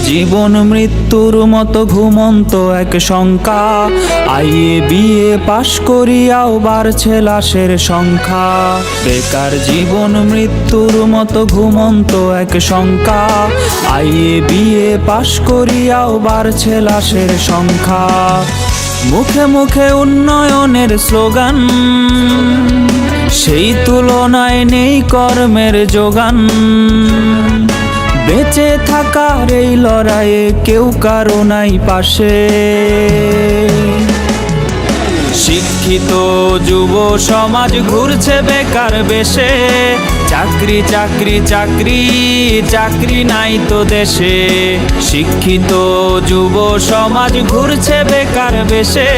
জীবন মৃত্যুর মতো ঘুমন্ত এক শঙ্কা, আইএ বিএ পাশ করিয়াও বাড়ছে লাশের সংখ্যা। বেকার জীবন মৃত্যুর মতো ঘুমন্ত এক শঙ্কা, আইএ বিএ পাশ করিয়াও বাড়ছে লাশের সংখ্যা। মুখে মুখে উন্নয়নের স্লোগান, সেই তুলনায় নেই কর্মের যোগান। বেঁচে থাকার এই লড়াইয়ে কেউ কারো নাই পাশে। শিক্ষিত যুব সমাজ ঘুরছে বেকার বেশে, চাকরি চাকরি চাকরি চাকরি নাই তো দেশে। শিক্ষিত যুব সমাজ ঘুরছে বেকার বেশে,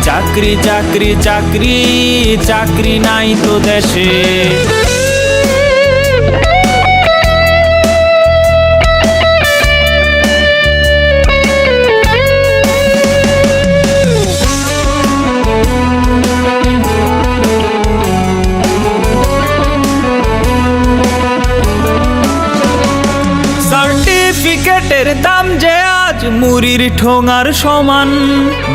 চাকরি চাকরি চাকরি চাকরি নাই তো দেশে। সার্টিফিকেটের দাম যে আজ মুড়ির ঠোঙার সমান,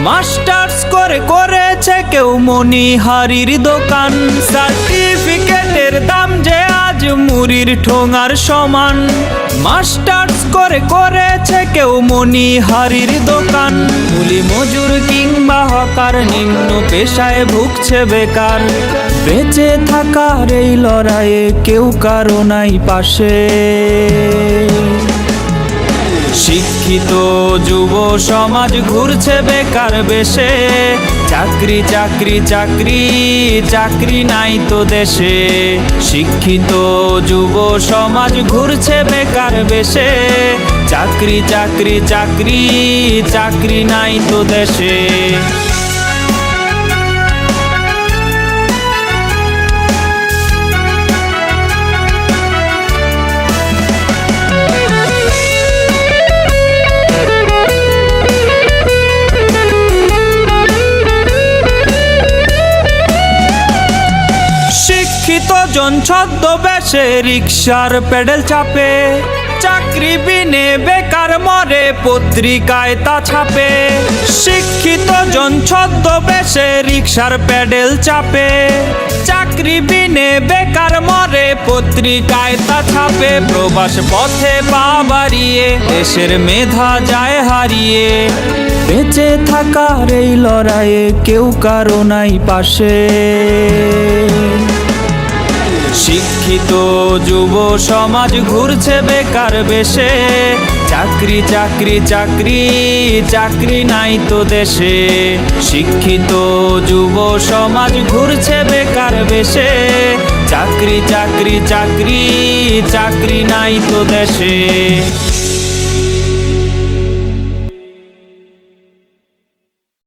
মাস্টার্স করে করেছে কেউ মণিহারির দোকান। সার্টিফিকেটের দাম যে আজ মুড়ির ঠোঙার সমান, মাস্টার্স করে করেছে কেউ মণিহারির দোকান। কুলি মজুর কিংবা হকার নিম্ন পেশায় ভুগছে বেকার। বেঁচে থাকার এই লড়াইয়ে কেউ কারো নাই পাশে। শিক্ষিত যুব সমাজ ঘুরছে বেকার বেশে, চাকরি চাকরি চাকরি চাকরি নাই তো দেশে। শিক্ষিত যুব সমাজ ঘুরছে বেকার বেশে, চাকরি চাকরি চাকরি চাকরি নাই তো দেশে। জন ছদ্মবেশে রিকশার প্যাডেল চাপে, চাকরি বিনে বেকার মরে পত্রিকায় তা ছাপে। শিক্ষিত জন ছদ্মবেশে রিকশার প্যাডেল চাপে, চাকরি বিনে বেকার মরে পত্রিকায় তা ছাপে। প্রবাস পথে পা বাড়িয়ে দেশের মেধা যায় হারিয়ে, বেঁচে থাকার এই লড়াইয়ে কেউ কারো নাই পাশে। শিক্ষিত যুব সমাজ ঘুরছে বেকার বেশে, চাকরি চাকরি চাকরি চাকরি নাই তো দেশে। শিক্ষিত যুব সমাজ ঘুরছে বেকার বেশে, চাকরি চাকরি চাকরি চাকরি নাই তো দেশে।